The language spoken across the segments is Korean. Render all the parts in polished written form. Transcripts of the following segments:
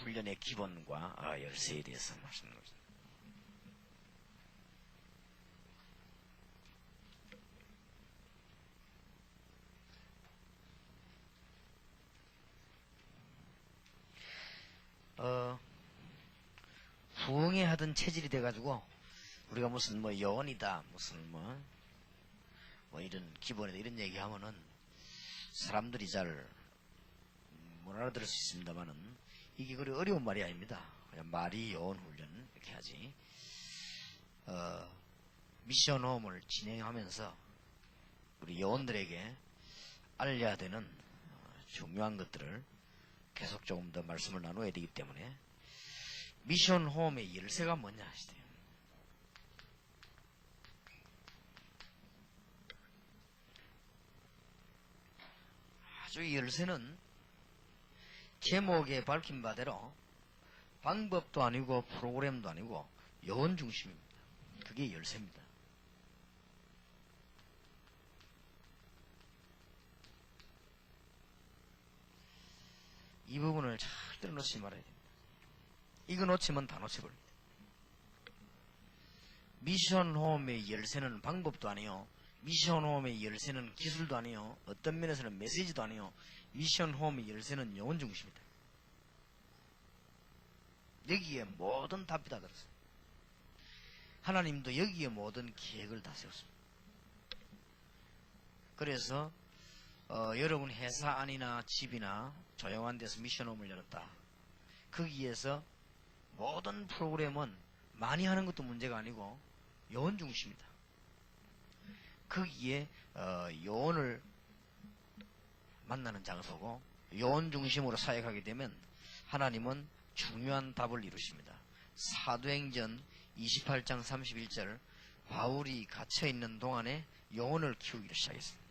훈련의 기본과 열쇠에 대해서 말씀드립니다. 부흥에 하던 체질이 돼가지고 우리가 무슨 뭐 여원이다 무슨 뭐 이런 기본이다 이런 얘기하면은 사람들이 잘 못 알아들을 수 있습니다만은 이게 그리 어려운 말이 아닙니다. 그냥 말이 여원 훈련 이렇게 하지. 미션 홈을 진행하면서 우리 여원들에게 알려야 되는 중요한 것들을 계속 조금 더 말씀을 나눠야 되기 때문에 미션 홈의 열쇠가 뭐냐 하시대요. 아주 이 열쇠는 제목에 밝힌 바대로 방법도 아니고 프로그램도 아니고 여원 중심입니다. 그게 열쇠입니다. 이 부분을 절대로 놓치지 말아야 됩니다. 이거 놓치면 다 놓쳐버립니다. 미션홈의 열쇠는 방법도 아니요, 미션홈의 열쇠는 기술도 아니요, 어떤 면에서는 메시지도 아니요, 미션홈의 열쇠는 영혼 중심이다. 여기에 모든 답이 다 들었어요. 하나님도 여기에 모든 계획을 다 세웠습니다. 그래서 여러분 회사 안이나 집이나 조용한 데서 미션홈을 열었다. 거기에서 모든 프로그램은 많이 하는 것도 문제가 아니고 요원 중심이다. 거기에 요원을 만나는 장소고 요원 중심으로 사역하게 되면 하나님은 중요한 답을 이루십니다. 사도행전 28장 31절 바울이 갇혀있는 동안에 요원을 키우기를 시작했습니다.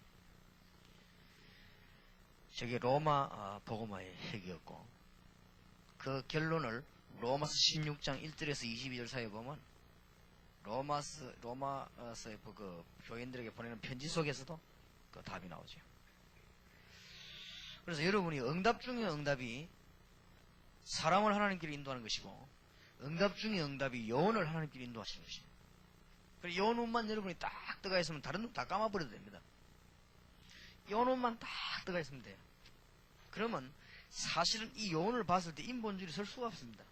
저게 로마 복음화의 핵이었고 그 결론을 로마서 16장 1절에서 22절 사이에 보면 로마서의 그 교인들에게 보내는 편지 속에서도 그 답이 나오죠. 그래서 여러분이 응답 중에 응답이 사람을 하나님께로 인도하는 것이고 응답 중에 응답이 영혼을 하나님께로 인도하시는 것입니다. 그래서 영혼만 여러분이 딱 들어가 있으면 다른 놈 다 까마버려도 됩니다. 영혼만 딱 들어가 있으면 돼요. 그러면 사실은 이 영혼을 봤을 때 인본주의를 설 수가 없습니다.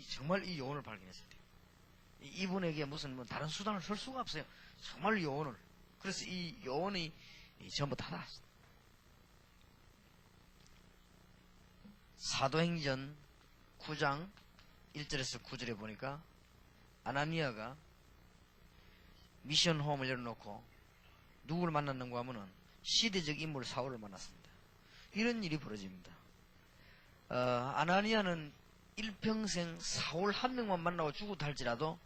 정말 이 영혼을 발견했을 때 이분에게 무슨 다른 수단을 설 수가 없어요. 정말 영혼을. 그래서 이 영혼이 전부 다 나왔습니다. 사도행전 9장 1절에서 9절에 보니까 아나니아가 미션홈을 열어놓고 누구를 만났는가 하면은 시대적 인물 사울을 만났습니다. 이런 일이 벌어집니다. 아나니아는 일평생 사울 한 명만 만나고 죽었다 할지라도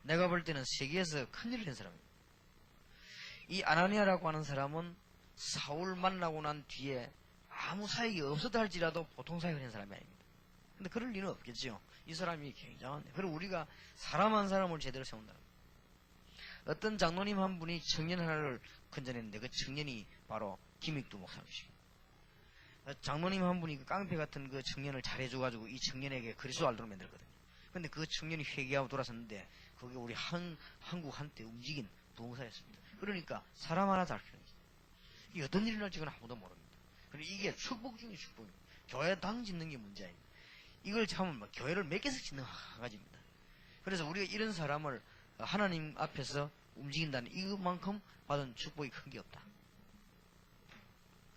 내가 볼 때는 세계에서 큰일을 낸 사람입니다. 이 아나니아라고 하는 사람은 사울 만나고 난 뒤에 아무 사역이 없었다 할지라도 보통 사역을 한 사람이 아닙니다. 근데 그럴 리는 없겠죠. 이 사람이 굉장한데. 그리고 우리가 사람 한 사람을 제대로 세운다. 어떤 장로님 한 분이 청년 하나를 건져냈는데 그 청년이 바로 김익두 목사님이시고 장로님 한 분이 그 깡패 같은 그 청년을 잘해줘가지고 이 청년에게 그리스도 알도록 만들었거든요. 근데 그 청년이 회개하고 돌아섰는데 그게 우리 한국 한때 움직인 부흥사였습니다. 그러니까 사람 하나 잘 필요합니다. 이게 어떤 일이 날지는 아무도 모릅니다. 그리고 이게 축복 중에 축복입니다. 교회 당 짓는 게 문제 아닙니다. 이걸 참으면 교회를 몇 개씩 짓는 한 가지입니다. 그래서 우리가 이런 사람을 하나님 앞에서 움직인다는 이것만큼 받은 축복이 큰 게 없다.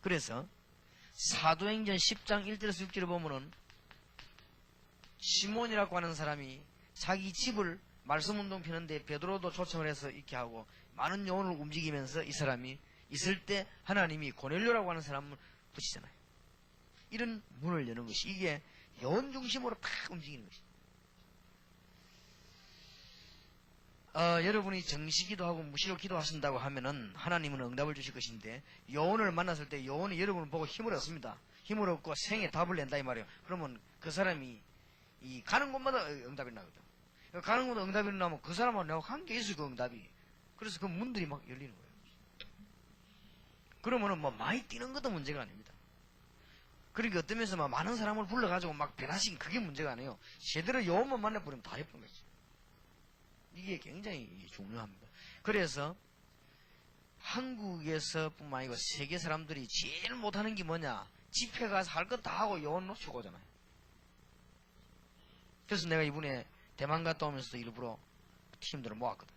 그래서 사도행전 10장 1절에서 6절에 보면은 시몬이라고 하는 사람이 자기 집을 말씀운동 피는데 베드로도 초청을 해서 이렇게 하고 많은 영혼을 움직이면서 이 사람이 있을 때 하나님이 고넬료라고 하는 사람을 붙이잖아요. 이런 문을 여는 것이 이게 영혼 중심으로 팍 움직이는 것이. 여러분이 정시기도 하고 무시로 기도하신다고 하면은 하나님은 응답을 주실 것인데 영혼을 만났을 때 영혼이 여러분을 보고 힘을 얻습니다. 힘을 얻고 생에 답을 낸다 이 말이에요. 그러면 그 사람이 이 가는 곳마다 응답이 나거든. 가는 곳마다 응답이 나면 그 사람하고 내가 관계 있을 그 응답이. 그래서 그 문들이 막 열리는 거예요. 그러면은 뭐 많이 뛰는 것도 문제가 아닙니다. 그러니까 어떤 면에서 막 많은 사람을 불러가지고 막 변화시킨 그게 문제가 아니에요. 제대로 여호만 만나버리면 다 예쁜 거지. 이게 굉장히 중요합니다. 그래서 한국에서 뿐만 아니고 세계 사람들이 제일 못하는 게 뭐냐? 집회 가서 할 것 다 하고 여혼 놓치고 오잖아요. 그래서 내가 이번에 대만 갔다 오면서도 일부러 팀들을 모았거든.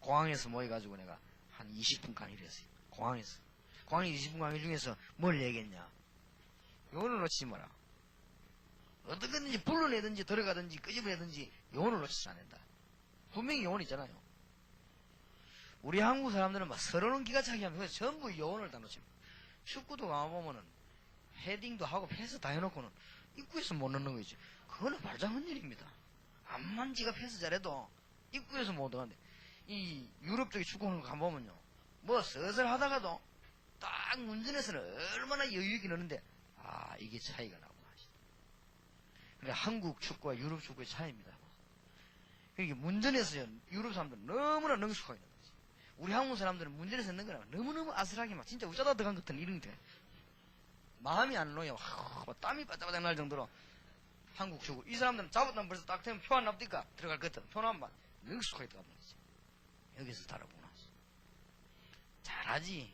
공항에서 모여가지고 내가 한 20분 강의를 했어요. 공항에서. 공항에 20분 강의 중에서 뭘 얘기했냐? 여혼을 놓치지 마라. 어떻게든지 불러내든지 들어가든지 끄집어내든지 여혼을 놓치지 않는다. 분명히 여혼 있잖아요. 우리 한국 사람들은 막 서로는 기가 차게 하면서 전부 여혼을 다 놓칩니다. 축구도 가보면은 헤딩도 하고 패스 다 해놓고는 입구에서 못 넣는 거죠. 그거는 말장한 일입니다. 암만 지가 패스 잘해도 입구에서 못 넣는데, 이 유럽 쪽에 축구하는 거 가보면요, 뭐 슬슬 하다가도 딱 문전에서는 얼마나 여유있게 넣는데, 아, 이게 차이가 나구나. 그러니까 한국 축구와 유럽 축구의 차이입니다. 그러니까 문전에서 유럽 사람들은 너무나 능숙하게 넣는 거지. 우리 한국 사람들은 문전에서 넣는 거라 너무너무 아슬하게 막 진짜 우짜다 들어간 것 같은 이런 게 돼. 마음이 안 놓여. 땀이 바짝바짝 날 정도로 한국 축구. 이 사람들은 잡았다면 벌써 딱 되면 표 안 납니까? 들어갈 것 같은. 표 나면 능숙하게 들어가는 거지. 여기서 다르구나. 잘하지.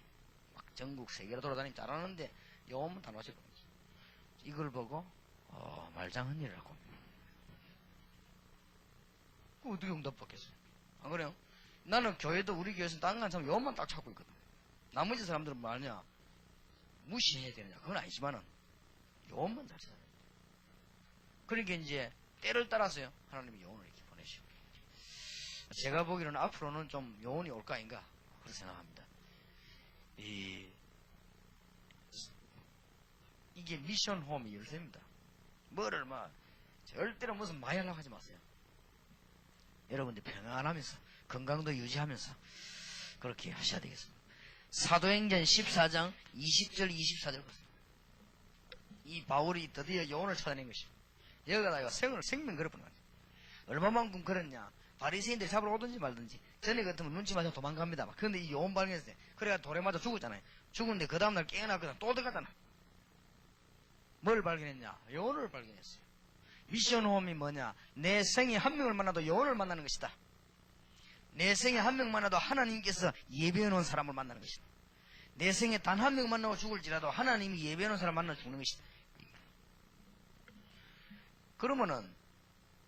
막 전국 세계로 돌아다니면 잘하는데 영어만 다 놓치는 거지. 이걸 보고 말장언니라고. 그 어떻게 응답받겠어요? 안 그래요? 나는 교회도 우리 교회에서 다른 건 참 영어만 딱 찾고 있거든. 나머지 사람들은 뭐하냐? 무시해야 되느냐? 그건 아니지만은 영어만 잘 찾아야 돼. 그러니까 이제 때를 따라서요 하나님이 영혼을 이렇게 보내시고, 제가 보기로는 앞으로는 좀 영혼이 올까 아닌가 그렇게 생각합니다. 이게 미션 홈이 열쇠입니다. 뭐를 막 절대로 무슨 많이 하려고 하지 마세요. 여러분들 평안하면서 건강도 유지하면서 그렇게 하셔야 되겠습니다. 사도행전 14장 20절 24절 보세요. 이 바울이 드디어 영혼을 찾아낸 것입니다. 여기다가 생명 걸어보는 거예요. 얼마만큼 걸었냐? 바리새인들이 잡으러 오든지 말든지 전에 같으면 눈치 맞아 도망갑니다. 그런데 이 영혼 발견했어요. 그래가 돌에 맞아 죽었잖아요. 죽었는데 그 다음날 깨어났거든. 또 들어가잖아. 뭘 발견했냐? 영혼을 발견했어요. 미션 홈이 뭐냐? 내 생에 한 명을 만나도 영혼을 만나는 것이다. 내 생에 한 명 만나도 하나님께서 예배해 놓은 사람을 만나는 것이다. 내 생에 단 한 명 만나고 죽을지라도 하나님이 예배해 놓은 사람 만나 죽는 것이다. 그러면은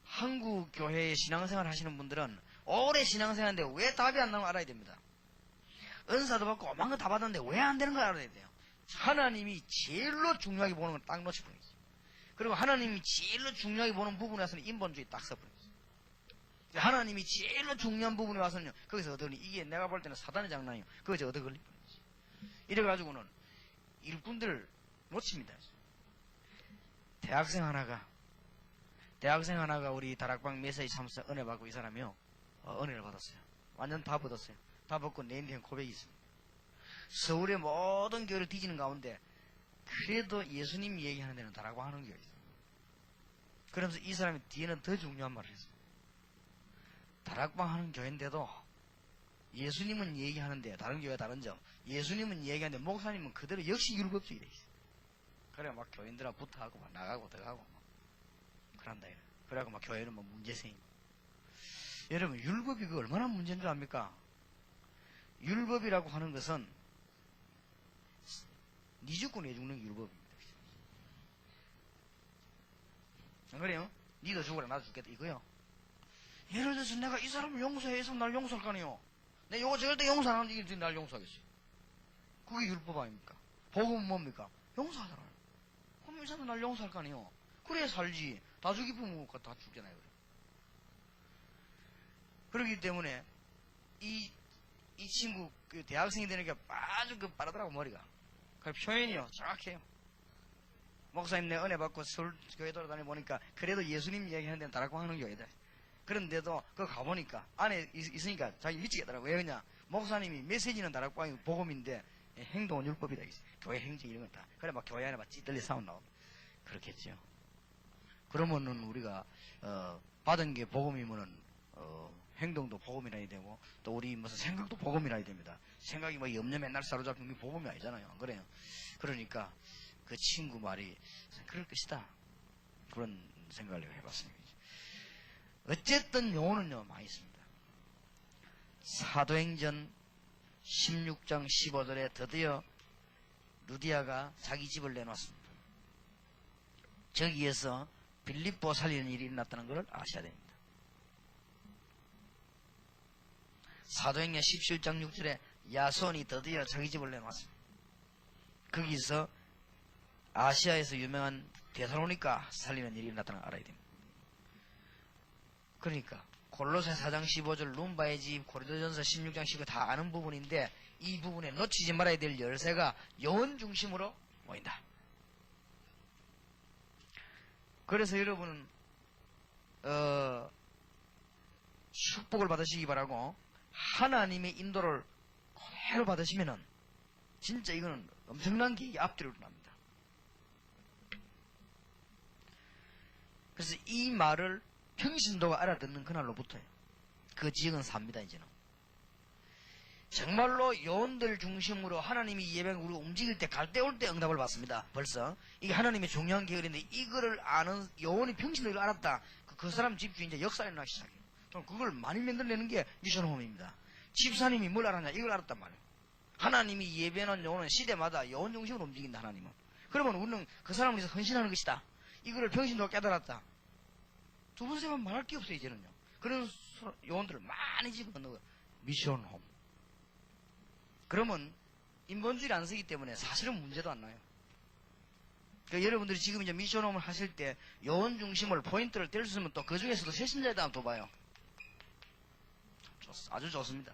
한국 교회에 신앙생활 하시는 분들은 오래 신앙생활인데 왜 답이 안 나오면 알아야 됩니다. 은사도 받고 오만 거 다 받았는데 왜 안 되는 걸 알아야 돼요. 하나님이 제일로 중요하게 보는 건 딱 놓쳐버린 거죠. 그리고 하나님이 제일로 중요하게 보는 부분에 와서는 인본주의 딱 써버린 거죠. 하나님이 제일로 중요한 부분에 와서는요, 거기서 얻으니 이게 내가 볼 때는 사단의 장난이에요. 그거저 얻어 걸릴 뻔했지. 이래가지고는 일꾼들 놓칩니다. 대학생 하나가 우리 다락방 메시지 참석 은혜 받고 이 사람이요, 은혜를 받았어요. 완전 다 받았어요. 다 받고 내 인생 고백이 있습니다. 서울의 모든 교회를 뒤지는 가운데 그래도 예수님 얘기하는 데는 다락방 하는 교회가 있어요. 그러면서 이 사람이 뒤에는 더 중요한 말을 했어요. 다락방 하는 교회인데도 예수님은 얘기하는데, 다른 교회 다른 점, 예수님은 얘기하는데 목사님은 그대로 역시 율법주의 돼 있어요. 그래 막 교인들하고 붙어하고 막 나가고 들어가고 막 그런다. 그래갖고 막 교회는 뭐 문제생이고. 여러분 율법이 그 얼마나 문제인 줄 압니까? 율법이라고 하는 것은 니 죽고 내 죽는 게 율법입니다. 안 그래요? 니도 죽어라 나도 죽겠다 이거요. 예를 들어서 내가 이 사람을 용서해서 날 용서할 거 아니에요. 내가 요거 절대 용서 안 하는데 이게 날 용서하겠어요. 그게 율법 아닙니까? 복음은 뭡니까? 용서하잖아요. 그럼 이 사람 날 용서할 거 아니에요. 그래야 살지. 다 죽이면 다 죽잖아요. 그렇기 때문에 이 친구 그 대학생이 되니까 아주 그 빠르더라고 머리가. 그 표현이요 정확해요. 목사님 내 은혜 받고 서울 교회 돌아다니 보니까 그래도 예수님 얘기하는 데는 다락방 하는 교회다. 그런데도 그거 가보니까 안에 있으니까 자기 미치겠더라고. 왜 그러냐? 목사님이 메시지는 다락방이 복음인데 행동은 율법이다. 교회 행정 이런 건 다. 그래 막 교회 안에 막 찌들리 싸움 나오고 그렇겠죠. 그러면은 우리가 받은 게 복음이면은 행동도 복음이라야 되고 또 우리 무슨 생각도 복음이라야 됩니다. 생각이 뭐 염려 맨날 사로잡힌 게 복음이 아니잖아요. 안 그래요? 그러니까 그 친구 말이 그럴 것이다. 그런 생각을 해봤습니다. 어쨌든 요원은요 많이 있습니다. 사도행전 16장 15절에 드디어 루디아가 자기 집을 내놨습니다. 저기에서 빌립보 살리는 일이 일어났다는 것을 아셔야 됩니다. 사도행전 17장 6절에 야손이 드디어 자기 집을 내놨습니다. 거기서 아시아에서 유명한 데살로니가 살리는 일이 일어났다는 걸 알아야 됩니다. 그러니까 골로새 4장 15절, 룸바의 집, 고린도전서 16장 15절 다 아는 부분인데 이 부분에 놓치지 말아야 될 열쇠가 요원 중심으로 모인다. 그래서 여러분은 축복을 받으시기 바라고 하나님의 인도를 그대로 받으시면은 진짜 이거는 엄청난 계획이 앞뒤로 일어납니다. 그래서 이 말을 평신도가 알아듣는 그날로부터요. 그 지역은 삽니다, 이제는. 정말로 요원들 중심으로 하나님이 예배를 우리 움직일 때, 갈 때 올 때 응답을 받습니다. 벌써. 이게 하나님의 중요한 계획인데, 이거를 아는 요원이 평신도를 알았다. 그 사람 집주인 이제 역사에 나기 시작해요. 그걸 많이 만들어내는 게 미션홈입니다. 집사님이 뭘 알았냐? 이걸 알았단 말이에요. 하나님이 예배하는 요원은 시대마다 요원 중심으로 움직인다, 하나님은. 그러면 우리는 그 사람을 위해서 헌신하는 것이다. 이거를 평신도가 깨달았다. 두 번, 세 번 말할 게 없어요, 이제는요. 그런 요원들을 많이 집어넣어요. 미션홈. 그러면 인본주의를 안 쓰기 때문에 사실은 문제도 안 나요. 그러니까 여러분들이 지금 이제 미션홈을 하실 때 요원 중심을 포인트를 뗄 수 있으면 또 그 중에서도 새신자에 대한 또 봐요. 아주 좋습니다.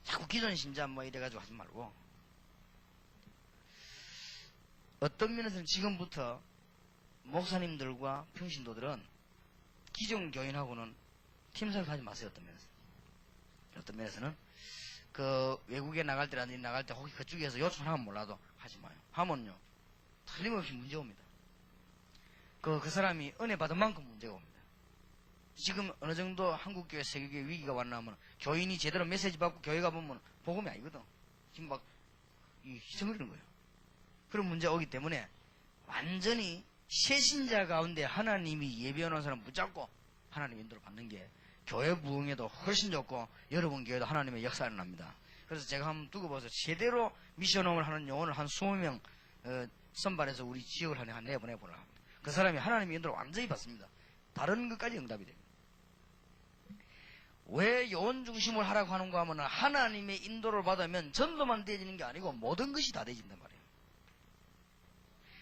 자꾸 기존 신자 뭐 이래가지고 하지 말고. 어떤 면에서는 지금부터 목사님들과 평신도들은 기존 교인하고는 팀사역 하지 마세요. 어떤 면에서는 그 외국에 나갈 때라든지 나갈 때 혹시 그쪽에서 요청하면 몰라도 하지 마요. 하면요 틀림없이 문제 옵니다. 그 사람이 은혜 받은 만큼 문제가 옵니다. 지금 어느 정도 한국교회 세계교회 위기가 왔나면 교인이 제대로 메시지 받고 교회 가보면 복음이 아니거든. 지금 막 희생을 하는 거예요. 그런 문제가 오기 때문에 완전히 새신자 가운데 하나님이 예배하는 사람 붙잡고 하나님 인도를 받는 게 교회 부흥에도 훨씬 좋고 여러분 교회도 하나님의 역사가 일어납니다. 그래서 제가 한번 두고 봐서 제대로 미션홈을 하는 요원을 한 20명 선발해서 우리 지역을 한 내보내보라 합니다. 그 사람이 하나님의 인도를 완전히 받습니다. 다른 것까지 응답이 됩니다. 왜 요원 중심을 하라고 하는가 하면 하나님의 인도를 받으면 전도만 되어지는 게 아니고 모든 것이 다 되어진단 말이에요.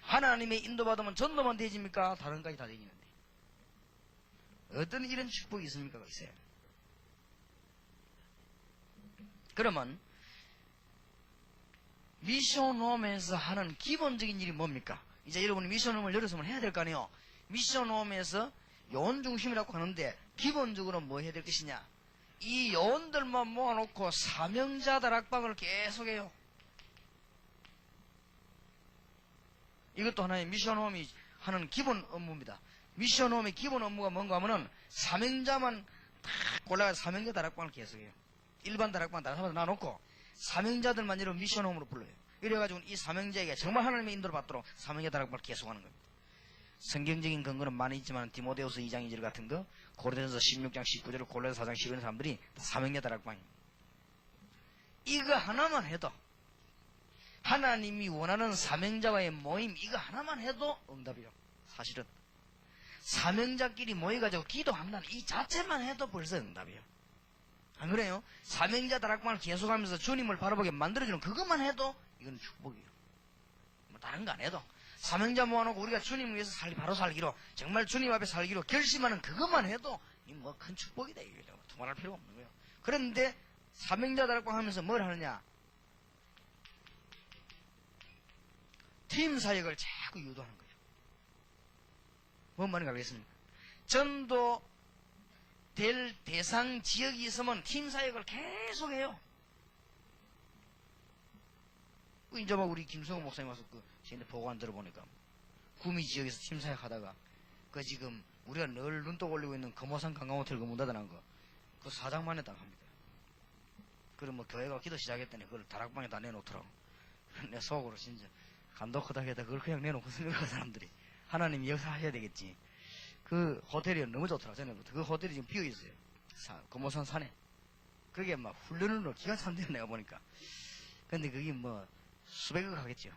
하나님의 인도 받으면 전도만 되어집니까? 다른 것까지 다 되어지는데 어떤 이런 축복이 있습니까? 있어요. 그러면 미션홈에서 하는 기본적인 일이 뭡니까? 이제 여러분이 미션홈을 열었으면 해야 될 거 아니에요. 미션홈에서 요원 중심이라고 하는데 기본적으로 뭐 해야 될 것이냐? 이 요원들만 모아놓고 사명자 다락방을 계속해요. 이것도 하나의 미션홈이 하는 기본 업무입니다. 미션홈의 기본 업무가 뭔가 하면은 사명자만 다 골라서 사명자 다락방을 계속해요. 일반 다락방 다른 사람들 놔놓고 사명자들만 이런 미션홈으로 불러요. 이래가지고 이 사명자에게 정말 하나님의 인도를 받도록 사명자 다락방을 계속하는 겁니다. 성경적인 근거는 많이 있지만 디모데후서 2장 2절 같은 거, 고린도전서 16장 19절, 골로새 4장 11절 사람들이 다 사명자 다락방입니다. 이거 하나만 해도 하나님이 원하는 사명자와의 모임 이거 하나만 해도 응답이요. 사실은 사명자끼리 모여가지고 기도한다는 이 자체만 해도 벌써 응답이에요. 안 그래요? 사명자 다락방을 계속하면서 주님을 바라보게 만들어주는 그것만 해도 이건 축복이에요. 뭐 다른 거 안 해도 사명자 모아놓고 우리가 주님을 위해서 바로 살기로 정말 주님 앞에 살기로 결심하는 그것만 해도 이 뭐 큰 축복이다. 이게 두말할 필요가 없는 거예요. 그런데 사명자 다락방 하면서 뭘 하느냐? 팀 사역을 자꾸 유도하는 거예요. 뭔 말인가 알겠습니까? 전도 될 대상 지역이 있으면 팀 사역을 계속해요. 이제 막 우리 김성호 목사님 와서 저희한테 보고한 들어보니까 구미 지역에서 팀 사역 하다가 그 지금 우리가 늘 눈독 올리고 있는 금호산 관광호텔 그 문 닫아난 거 그 사장만에 딱 합니다. 그럼 뭐 교회가 기도 시작했더니 그걸 다락방에 다 내놓더라고. 내 속으로 진짜 감독하다가 그걸 그냥 내놓고 쓰는 거야, 사람들이. 하나님이 역사하셔야 되겠지. 그 호텔이 너무 좋더라, 전에부터. 그 호텔이 지금 비어 있어요. 금오산 산에. 그게 막 훈련으로 기가 찬대요, 내가 보니까. 근데 그게 뭐, 수백억 하겠죠.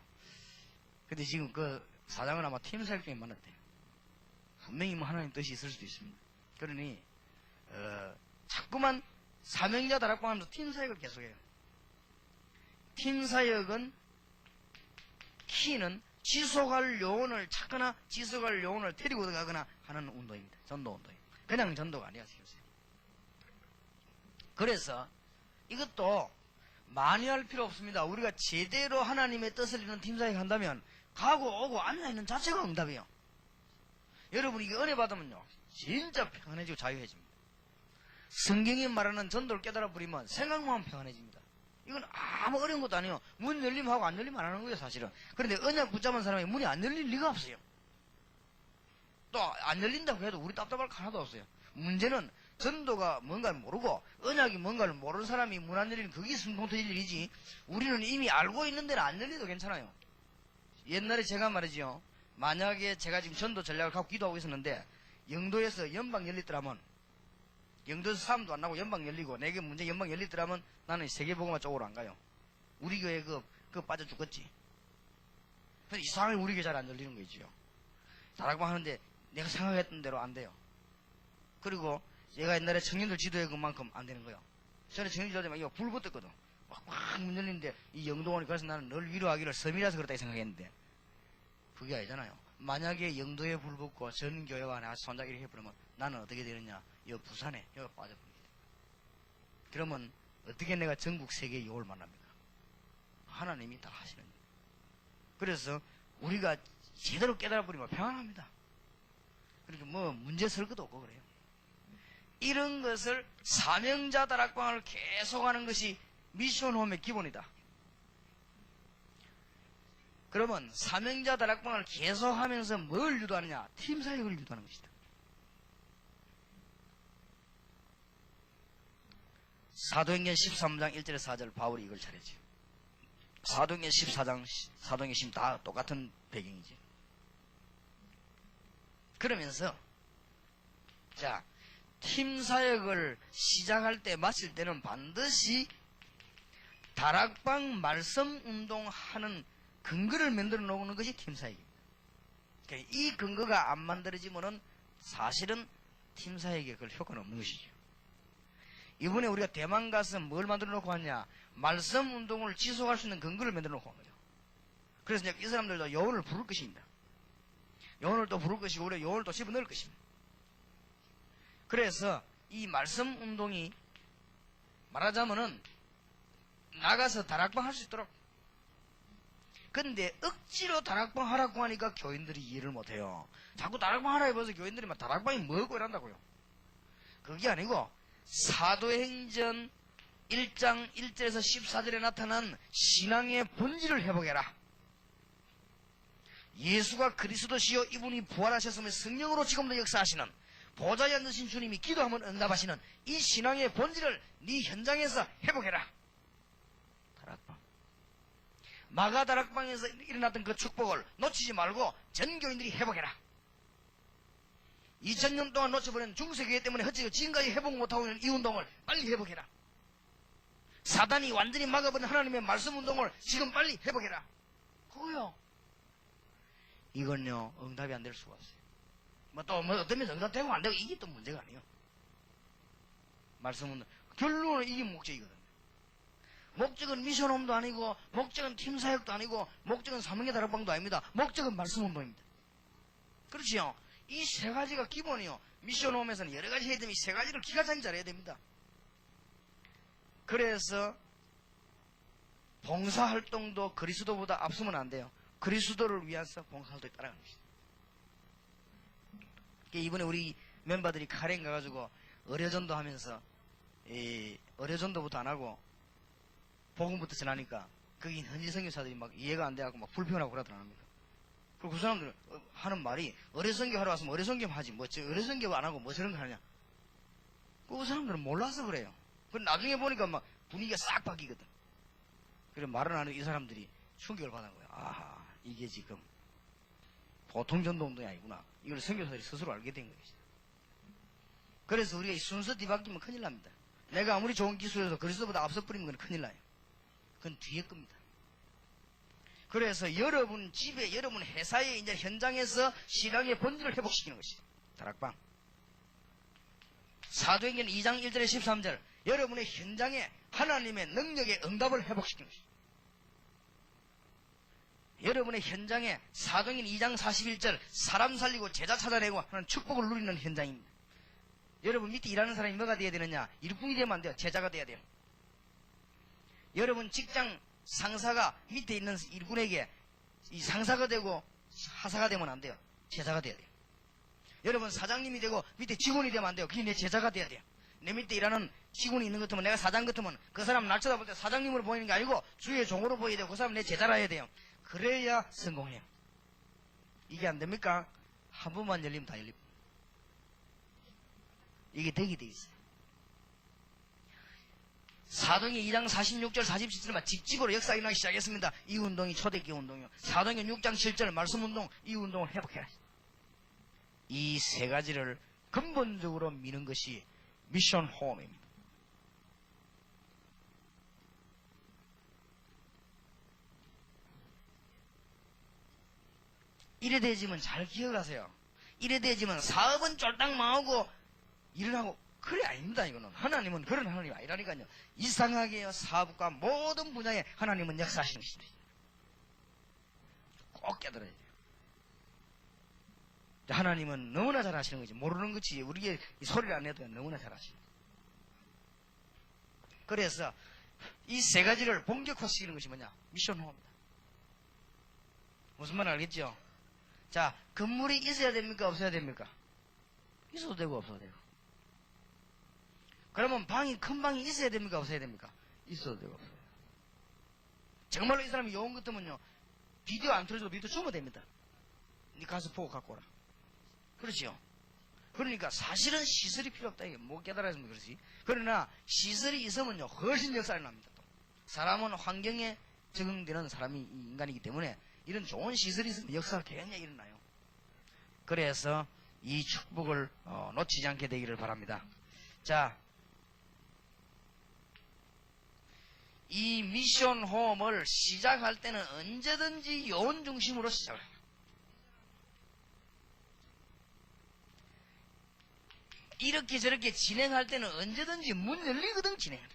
근데 지금 그 사장은 아마 팀 사역 중에 만났대요. 분명히 뭐 하나님 뜻이 있을 수도 있습니다. 그러니, 자꾸만 사명자 다락방 하면서 팀 사역을 계속해요. 팀 사역은, 키는 지속할 요원을 찾거나 지속할 요원을 데리고 가거나 하는 운동입니다. 전도 운동입니다. 그냥 전도가 아니야, 지금. 그래서 이것도 많이 할 필요 없습니다. 우리가 제대로 하나님의 뜻을 이루는 팀사역 한다면 가고 오고 앉아있는 자체가 응답이에요. 여러분 이게 은혜 받으면요 진짜 평안해지고 자유해집니다. 성경이 말하는 전도를 깨달아 버리면 생각만 하면 평안해집니다. 이건 아무 어려운 것도 아니에요. 문 열리면 하고 안 열리면 안 하는 거예요, 사실은. 그런데 언약 붙잡은 사람이 문이 안 열릴 리가 없어요. 또 안 열린다고 해도 우리 답답할 거 하나도 없어요. 문제는 전도가 뭔가를 모르고 언약이 뭔가를 모르는 사람이 문 안 열리는 그게 숨통 터질 일이지, 우리는 이미 알고 있는 데는 안 열려도 괜찮아요. 옛날에 제가 말이죠, 만약에 제가 지금 전도 전략을 갖고 기도하고 있었는데 영도에서 연방 열리더라면, 영도에서 사람도 안 나고 연방 열리고 내게 문제 연방 열리더라면 나는 세계복음화 쪽으로 안 가요. 우리 교회 그거 빠져 죽겠지. 그래서 이상하게 우리 교회 잘 안 열리는 거지요. 다락방 하는데 내가 생각했던 대로 안 돼요. 그리고 얘가 옛날에 청년들 지도회 그만큼 안 되는 거예요. 전에 청년들 지도회 막 이거 불 붙었거든. 막 문 열리는데 이 영도원이, 그래서 나는 널 위로하기를 섬이라서 그렇다 생각했는데 그게 아니잖아요. 만약에 영도에 불 붙고 전 교회와 내가 손잡이 이렇게 해버리면 나는 어떻게 되느냐, 여기 부산에 여기 빠져버립니다. 그러면 어떻게 내가 전국 세계의 요를 만납니까? 하나님이 다 하시는 거예요. 그래서 우리가 제대로 깨달아버리면 평안합니다. 그러니까 뭐 문제 설 것도 없고 그래요. 이런 것을 사명자 다락방을 계속하는 것이 미션홈의 기본이다. 그러면 사명자 다락방을 계속하면서 뭘 유도하느냐? 팀 사역을 유도하는 것이다. 사도행전 13장 1절에서 4절 바울이 이걸 잘했지. 사도행전 14장, 사도행전 10 다 똑같은 배경이지. 그러면서 자, 팀 사역을 시작할 때 마칠 때는 반드시 다락방 말씀 운동하는 근거를 만들어 놓는 것이 팀 사역입니다. 그러니까 이 근거가 안 만들어지면은 사실은 팀 사역에 그 효과는 없는 것이죠. 이번에 우리가 대만 가서 뭘 만들어 놓고 왔냐? 말씀 운동을 지속할 수 있는 근거를 만들어 놓고 온 거죠. 그래서 이제 이 사람들도 여운을 부를 것입니다. 여운을 또 부를 것이고 우리가 여운을 또 집어넣을 것입니다. 그래서 이 말씀 운동이 말하자면은 나가서 다락방 할 수 있도록. 근데 억지로 다락방 하라고 하니까 교인들이 이해를 못해요. 자꾸 다락방 하라 해봐서 교인들이 막 다락방이 뭐고 이란다고요. 그게 아니고 사도행전 1장 1절에서 14절에 나타난 신앙의 본질을 회복해라. 예수가 그리스도시요 이분이 부활하셨으면 성령으로 지금도 역사하시는 보좌에 앉으신 주님이 기도하면 응답하시는 이 신앙의 본질을 네 현장에서 회복해라. 다락방. 마가 다락방에서 일어났던 그 축복을 놓치지 말고 전 교인들이 회복해라. 2000년 동안 놓쳐버린 중세교회 때문에 헛지고 지금까지 회복 못하고 있는 이 운동을 빨리 회복해라. 사단이 완전히 막아버린 하나님의 말씀 운동을 지금 빨리 회복해라. 그거요. 이건요 응답이 안 될 수가 없어요. 뭐 어떤 면에서 응답되고 안 되고 이게 또 문제가 아니에요. 말씀 운동 결론은 이게 목적이거든요. 목적은 미션홈도 아니고 목적은 팀사역도 아니고 목적은 사명의 다락방도 아닙니다. 목적은 말씀 운동입니다. 그렇지요. 이 세 가지가 기본이요. 미션홈에서는 여러 가지 해야 되면 이 세 가지를 기가 차게 잘해야 됩니다. 그래서 봉사활동도 그리스도보다 앞서면 안 돼요. 그리스도를 위해서 봉사활동에 따라가는 것이다. 이번에 우리 멤버들이 카렌 가가지고 의료전도 하면서 의료전도부터 안 하고 복음부터 전하니까 거기 현지 선교사들이 막 이해가 안 돼갖고 막 불평하고 그러더랍니다. 그리고 그 사람들 하는 말이 의료선교 하러 왔으면 의료선교 하지 뭐 의료선교 안 하고 뭐 저런 거 하냐. 그 사람들은 몰라서 그래요. 그 나중에 보니까 막 분위기가 싹 바뀌거든. 그래 말을 안 하는 이 사람들이 충격을 받은 거예요. 아하, 이게 지금 보통 전도운동이 아니구나. 이걸 선교사들이 스스로 알게 된 것이죠. 그래서 우리가 이 순서 뒤바뀌면 큰일 납니다. 내가 아무리 좋은 기술에서 그리스도보다 앞서 버리면 그건 큰일 나요. 그건 뒤에 겁니다. 그래서 여러분 집에, 여러분 회사에, 이제 현장에서 신앙의 본질을 회복시키는 것이죠. 다락방. 사도행전 2장 1절에 13절. 여러분의 현장에 하나님의 능력의 응답을 회복시키는 것이죠. 여러분의 현장에 사도행전 2장 41절 사람 살리고 제자 찾아내고 하는 축복을 누리는 현장입니다. 여러분 밑에 일하는 사람이 뭐가 돼야 되느냐? 일꾼이 되면 안 돼요. 제자가 돼야 돼요. 여러분 직장 상사가 밑에 있는 일꾼에게 이 상사가 되고 하사가 되면 안 돼요. 제자가 돼야 돼요. 여러분 사장님이 되고 밑에 직원이 되면 안 돼요. 그게 내 제자가 돼야 돼요. 내 밑에 일하는 직원이 있는 것 같으면 내가 사장 같으면 그 사람 날 쳐다볼 때 사장님으로 보이는 게 아니고 주의 종으로 보여야 되고 그 사람 내 제자라 해야 돼요. 그래야 성공해요. 이게 안 됩니까? 한 번만 열리면 다 열립니다. 이게 덕이 돼 있어요. 사도행전 2장 46절 47절만 직집으로 역사 일어나기 시작했습니다. 이 운동이 초대교회 운동이요. 사도행전 6장 7절 말씀운동, 이 운동을 회복해라. 이 세 가지를 근본적으로 미는 것이 미션 홈입니다. 이래 되지면 잘 기억하세요. 이래 되지면 사업은 쫄딱 망하고 일어나고 그래 아닙니다. 이거는 하나님은 그런 하나님이 아니라니까요. 이상하게요. 사업과 모든 분야에 하나님은 역사하시는 것입니다. 꼭 깨달아야 돼요. 하나님은 너무나 잘 하시는 거지. 모르는 거지. 우리의 소리를 안 해도 너무나 잘 하시는 거예요. 그래서 이 세 가지를 본격화시키는 것이 뭐냐? 미션호입니다. 무슨 말 알겠죠? 자, 건물이 있어야 됩니까? 없어야 됩니까? 있어도 되고 없어도 되고. 그러면 큰 방이 있어야 됩니까? 없어야 됩니까? 있어도 되고 없어도 되고. 정말로 이 사람이 요원 같으면요, 비디오 안 틀어줘도 비디오 주면 됩니다. 니 가서 보고 갖고 오라. 그렇지요? 그러니까 사실은 시설이 필요 없다. 이게 뭐 깨달아야지만 그렇지. 그러나 시설이 있으면요, 훨씬 역사가 납니다. 또. 사람은 환경에 적응되는 사람이 인간이기 때문에 이런 좋은 시설이 있으면 역사가 굉장히 일어나요. 그래서 이 축복을 놓치지 않게 되기를 바랍니다. 자, 이 미션 홈을 시작할 때는 언제든지 요원 중심으로 시작을 해요. 이렇게 저렇게 진행할 때는 언제든지 문 열리거든 진행을.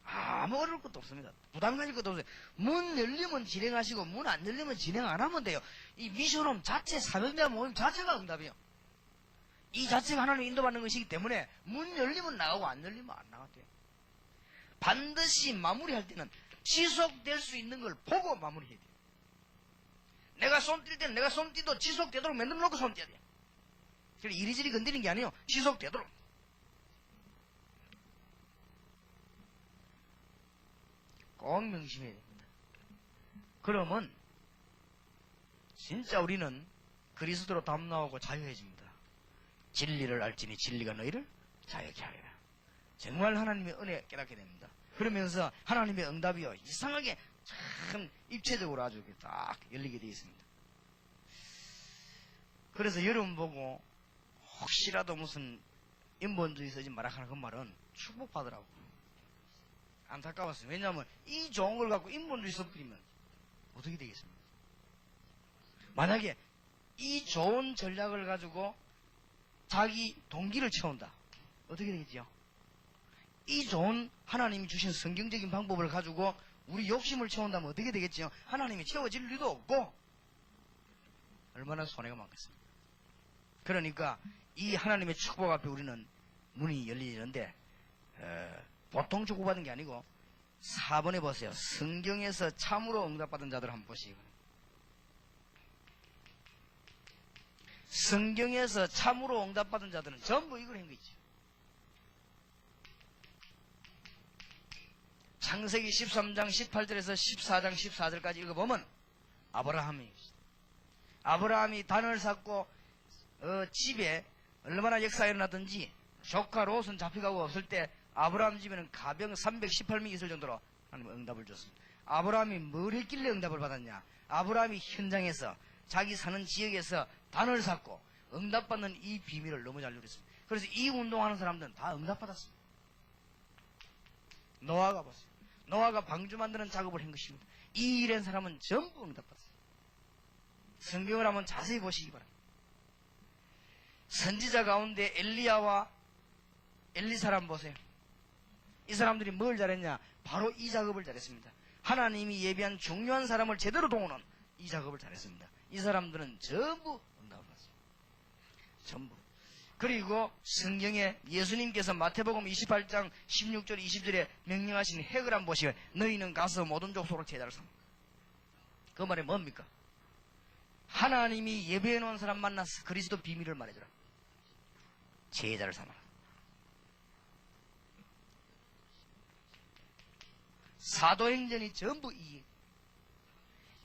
아무 어려울 것도 없습니다. 부담 가질 것도 없어요. 문 열리면 진행하시고 문 안 열리면 진행 안 하면 돼요. 이 미션홈 자체 사명자 모임 자체가 응답이에요. 이 자체가 하나님 인도받는 것이기 때문에 문 열리면 나가고 안 열리면 안 나가도 돼요. 반드시 마무리할 때는 지속될 수 있는 걸 보고 마무리해야 돼요. 내가 손 뛸 때는 내가 손 띄도 지속되도록 만들어 놓고 손 띄어야 돼요. 이리저리 건드리는 게 아니에요. 지속되도록. 꼭 명심해야 됩니다. 그러면 진짜 우리는 그리스도로 담나오고 자유해집니다. 진리를 알지니 진리가 너희를 자유케 하리라. 정말 하나님의 은혜 깨닫게 됩니다. 그러면서 하나님의 응답이요 이상하게 참 입체적으로 아주 딱 열리게 되어 있습니다. 그래서 여러분 보고 혹시라도 무슨 인본주의 쓰지 마라 하는 그 말은 축복받으라고. 안타까웠어요. 왜냐하면 이 좋은 걸 갖고 인본주의 써버리면 어떻게 되겠습니까? 만약에 이 좋은 전략을 가지고 자기 동기를 채운다. 어떻게 되겠죠? 이 좋은 하나님이 주신 성경적인 방법을 가지고 우리 욕심을 채운다면 어떻게 되겠죠? 하나님이 채워질 리도 없고 얼마나 손해가 많겠습니까? 그러니까 이 하나님의 축복 앞에 우리는 문이 열리는데 보통 축복받은 게 아니고 4번에 보세요. 성경에서 참으로 응답받은 자들 한번 보시고 성경에서 참으로 응답받은 자들은 전부 이걸 한 거 있죠. 창세기 13장 18절에서 14장 14절까지 읽어보면 아브라함이 단을 쌓고 집에 얼마나 역사가 일어났든지 조카 롯은 잡혀가고 없을 때 아브라함 집에는 가병 318명이 있을 정도로 하나님 응답을 줬습니다. 아브라함이 뭘 했길래 응답을 받았냐? 아브라함이 현장에서 자기 사는 지역에서 단을 샀고 응답받는 이 비밀을 너무 잘 누렸습니다. 그래서 이 운동하는 사람들은 다 응답받았습니다. 노아가 보세요. 노아가 방주 만드는 작업을 한 것입니다. 이 일한 사람은 전부 응답받았어요. 성경을 한번 자세히 보시기 바랍니다. 선지자 가운데 엘리야와 엘리 사람 보세요. 이 사람들이 뭘 잘했냐? 바로 이 작업을 잘했습니다. 하나님이 예비한 중요한 사람을 제대로 동원한 이 작업을 잘했습니다. 이 사람들은 전부 응답을 받았습니다. 전부. 그리고 성경에 예수님께서 마태복음 28장 16절 20절에 명령하신 핵을 한번 보시면 너희는 가서 모든 족속으로 제자를 삼아. 그 말이 뭡니까? 하나님이 예배해 놓은 사람 만나서 그리스도 비밀을 말해주라. 제자를 삼아라. 사도행전이 전부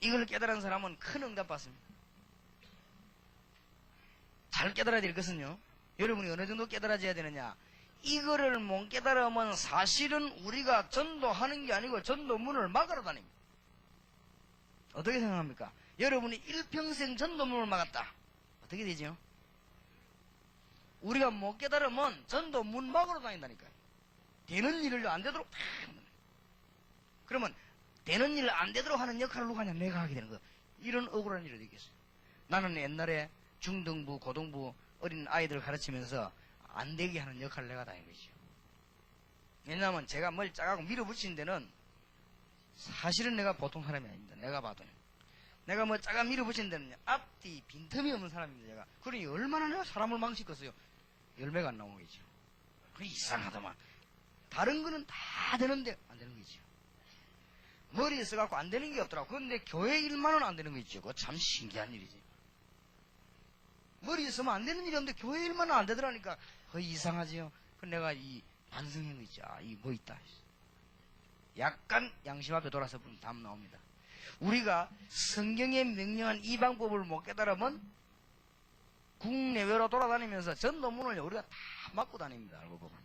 이걸 깨달은 사람은 큰 응답 받습니다. 잘 깨달아야 될 것은요, 여러분이 어느 정도 깨달아져야 되느냐? 이거를 못 깨달으면 사실은 우리가 전도하는 게 아니고 전도문을 막으러 다닙니다. 어떻게 생각합니까? 여러분이 일평생 전도문을 막았다. 어떻게 되죠? 우리가 못 깨달으면 전도문 막으러 다닌다니까요. 되는 일을 안 되도록 다 합니다. 그러면 되는 일 안 되도록 하는 역할을 누가 하냐? 내가 하게 되는 거. 이런 억울한 일이 되겠어요. 나는 옛날에 중등부, 고등부 어린 아이들을 가르치면서 안 되게 하는 역할을 내가 다 한 거죠. 왜냐하면 제가 뭘 짜가고 밀어붙이는 데는 사실은 내가 보통 사람이 아닙니다. 내가 봐도요. 내가 뭐 짜가 밀어붙이는 데는 앞뒤 빈틈이 없는 사람입니다. 제가. 그러니 얼마나 내가 사람을 망치겠어요. 열매가 안 나오겠죠. 그 이상하더만. 다른 거는 다 되는데 안 되는 거죠. 머리에 써갖고 안 되는 게 없더라고. 그런데 교회 일만은 안 되는 거 있죠. 그거 참 신기한 일이지. 머리에 쓰면 안 되는 일이 없는데 교회 일만은 안 되더라니까. 거의 이상하지요. 그 내가 이 반성한 거 있죠. 아, 이 뭐 있다. 약간 양심 앞에 돌아서 보면 답 나옵니다. 우리가 성경에 명령한 이 방법을 못 깨달으면 국내외로 돌아다니면서 전도문을 우리가 다 막고 다닙니다. 알고 보면.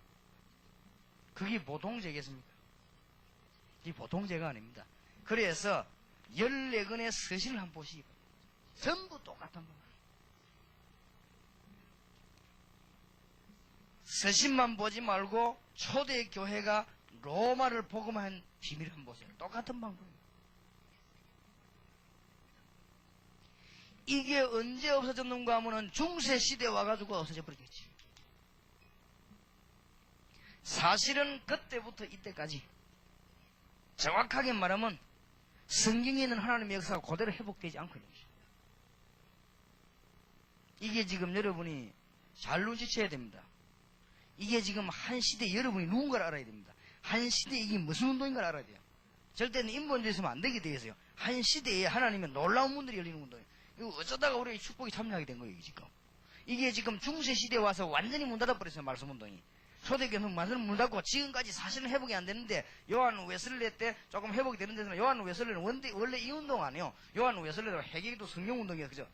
그게 보통 죄겠습니까? 이 보통 죄가 아닙니다. 그래서 14권의 서신을 한번 보시기 바랍니다. 전부 똑같은 거. 서신만 보지 말고 초대교회가 로마를 복음한 비밀을 한번 보세요. 똑같은 방법입니다. 이게 언제 없어졌는가 하면 중세시대에 와가지고 없어져 버리겠지. 사실은 그때부터 이때까지 정확하게 말하면 성경에 있는 하나님의 역사가 그대로 회복되지 않고 있는 것입니다. 이게 지금 여러분이 잘 눈치채야 됩니다. 이게 지금 한 시대 여러분이 누군가를 알아야 됩니다. 한 시대에 이게 무슨 운동인가를 알아야 돼요. 절대는 인본주의 있으면 안 되게 되겠어요. 한 시대에 하나님의 놀라운 문들이 열리는 운동이에요. 이거 어쩌다가 우리 축복이 참여하게 된 거예요, 지금. 이게 지금 중세시대에 와서 완전히 문 닫아버렸어요, 말씀 운동이. 초대교회는 완전히 문 닫고 지금까지 사실은 회복이 안 되는데 요한 웨슬레 때 조금 회복이 되는 데는 요한 웨슬레는 원래 이 운동 아니에요. 요한 웨슬레는 회개기도 성령 운동이에요. 그죠?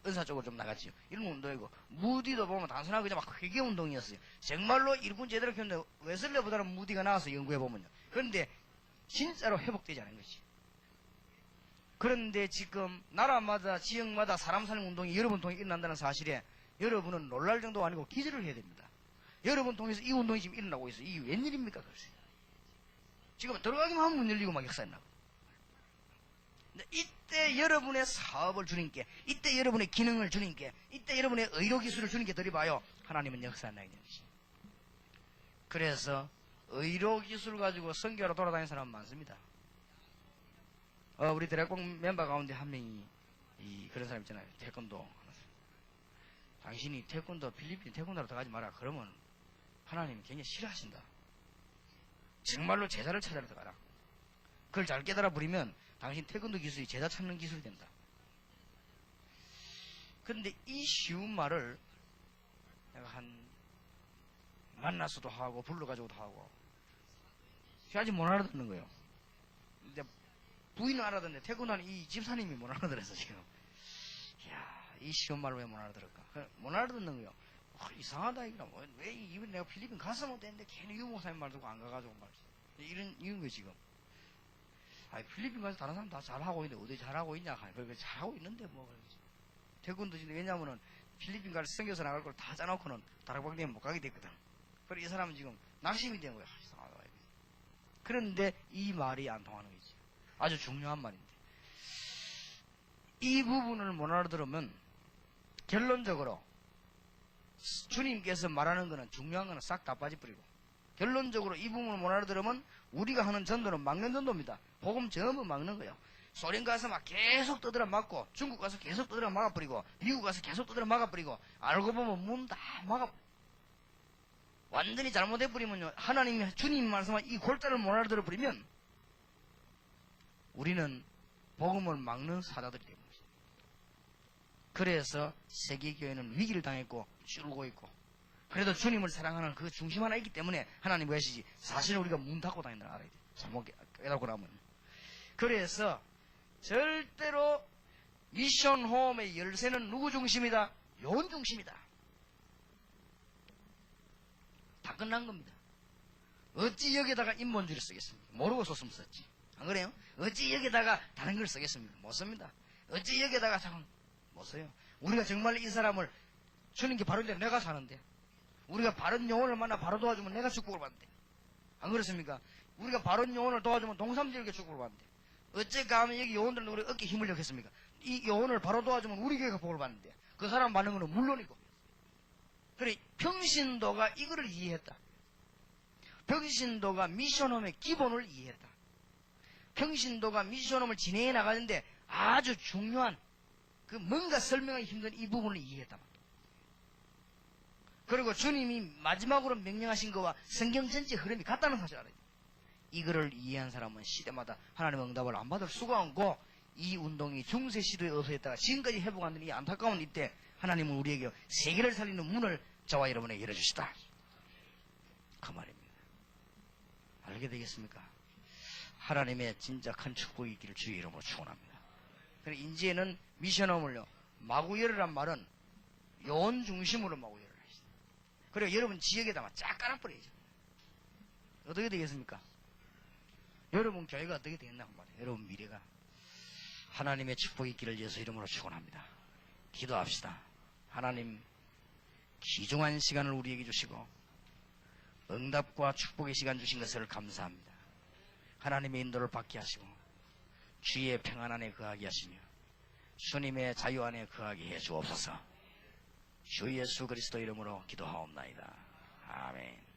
은사 쪽으로 좀 나갔지요. 이런 운동이고 무디도 보면 단순하게 그냥 막 회개 운동이었어요. 정말로 일군 제대로 키웠는데 웨슬레보다는 무디가 나와서 연구해보면요. 그런데 진짜로 회복되지 않은 것이. 그런데 지금 나라마다 지역마다 사람 사는 운동이 여러분 통해 일어난다는 사실에 여러분은 놀랄 정도가 아니고 기절을 해야 됩니다. 여러분 통해서 이 운동이 지금 일어나고 있어요. 이게 웬일입니까? 글쎄. 지금 들어가기만 하면 문 열리고 막 역사에 나고. 이때 여러분의 사업을 주님께, 이때 여러분의 기능을 주님께, 이때 여러분의 의료기술을 주님께 드려봐요. 하나님은 역사에 나게 되는 것입니다. 그래서 의료기술 가지고 선교하러 돌아다니는 사람 많습니다. 우리 드래곤 멤버 가운데 한 명이 그런 사람 있잖아요. 태권도. 당신이 태권도, 필리핀 태권도로 들어가지 마라. 그러면 하나님이 굉장히 싫어하신다. 정말로 제자를 찾아라 들어가라. 그걸 잘 깨달아 버리면 당신 태권도 기술이 제자 찾는 기술이 된다. 그런데 이 쉬운 말을 내가 만나서도 하고 불러가지고도 하고 아직 못 알아듣는 거예요. 근데 부인은 알아듣는데 태권도는 이 집사님이 못 알아들어서 지금. 이야, 이 쉬운 말을 왜 못 알아들을까? 못 알아듣는 거예요. 이상하다 이거. 왜 이번 내가 필리핀 갔으면 되는데 괜히 유 목사님 말 듣고 안 가가지고 말이지. 이런 거 지금. 필리핀 가서 다른 사람 다 잘하고 있는데 어디 잘하고 있냐? 그러니까 잘하고 있는데 뭐. 태권도 진짜 왜냐면은 필리핀 가서 생겨서 나갈 걸 다 짜놓고는 다락방 때문에 못 가게 됐거든. 그래 이 사람은 지금 낙심이 된 거야. 이상하다. 그런데 이 말이 안 통하는 거지. 아주 중요한 말인데. 이 부분을 못 알아들으면 결론적으로 주님께서 말하는 거는 중요한 거는 싹 다 빠져버리고 결론적으로 이 부분을 못 알아들으면 우리가 하는 전도는 막는 전도입니다. 복음 전부 막는 거예요. 소련 가서 막 계속 떠들어 막고 중국 가서 계속 떠들어 막아버리고 미국 가서 계속 떠들어 막아버리고 알고 보면 문 다 막아 완전히 잘못해버리면요. 하나님이 주님 말씀한 이 골자를 못 알아들어 버리면 우리는 복음을 막는 사자들이 됩니다. 그래서 세계교회는 위기를 당했고 줄고 있고 그래도 주님을 사랑하는 그 중심 하나 있기 때문에 하나님 하시지 사실은 우리가 문 닫고 다닌다는 걸 알아야 돼. 잘못 깨닫고 나면. 그래서 절대로 미션 홈의 열쇠는 누구 중심이다? 요원 중심이다. 다 끝난 겁니다. 어찌 여기다가 인본주의를 쓰겠습니까? 모르고 썼으면 썼지. 안 그래요? 어찌 여기다가 다른 걸 쓰겠습니까? 못 씁니다. 어찌 여기다가 참 못 써요. 우리가 정말 이 사람을 주님께 바로 이제 내가 사는데 우리가 바른 영혼을 만나 바로 도와주면 내가 축복을 받는데 안 그렇습니까? 우리가 바른 영혼을 도와주면 동삼지역에 축복을 받는데 어째 가면 여기 영혼들은 우리 어깨 힘을 넣겠습니까? 이 영혼을 바로 도와주면 우리 교회가 복을 받는데 그 사람 받는 거는 물론이고 그래 평신도가 이거를 이해했다. 평신도가 미션홈의 기본을 이해했다. 평신도가 미션홈을 진행해 나가는데 아주 중요한 그 뭔가 설명하기 힘든 이 부분을 이해했다. 그리고 주님이 마지막으로 명령하신 거와 성경 전체 흐름이 같다는 사실 알아야 돼. 이거를 이해한 사람은 시대마다 하나님의 응답을 안 받을 수가 없고 이 운동이 중세 시대에 어서했다가 지금까지 회복하는 이 안타까운 이때 하나님은 우리에게 세계를 살리는 문을 저와 여러분에게 열어주시다. 그 말입니다. 알게 되겠습니까? 하나님의 진짜 큰 축복이 있기를 주의 이름으로 축원합니다. 그래 이제는 미션홈을요 마구 열으란 말은 요원 중심으로 마구 열어라. 그리고 여러분 지역에다가 쫙 깔아버려야죠. 어떻게 되겠습니까? 여러분 교회가 어떻게 되겠나 말이에요. 여러분 미래가 하나님의 축복이 있기를 예수 이름으로 축원합니다. 기도합시다. 하나님 귀중한 시간을 우리에게 주시고 응답과 축복의 시간 주신 것을 감사합니다. 하나님의 인도를 받게 하시고 주의 평안 안에 거하게 하시며 주님의 자유 안에 거하게 해 주옵소서. 주 예수 그리스도 이름으로 기도하옵나이다. 아멘.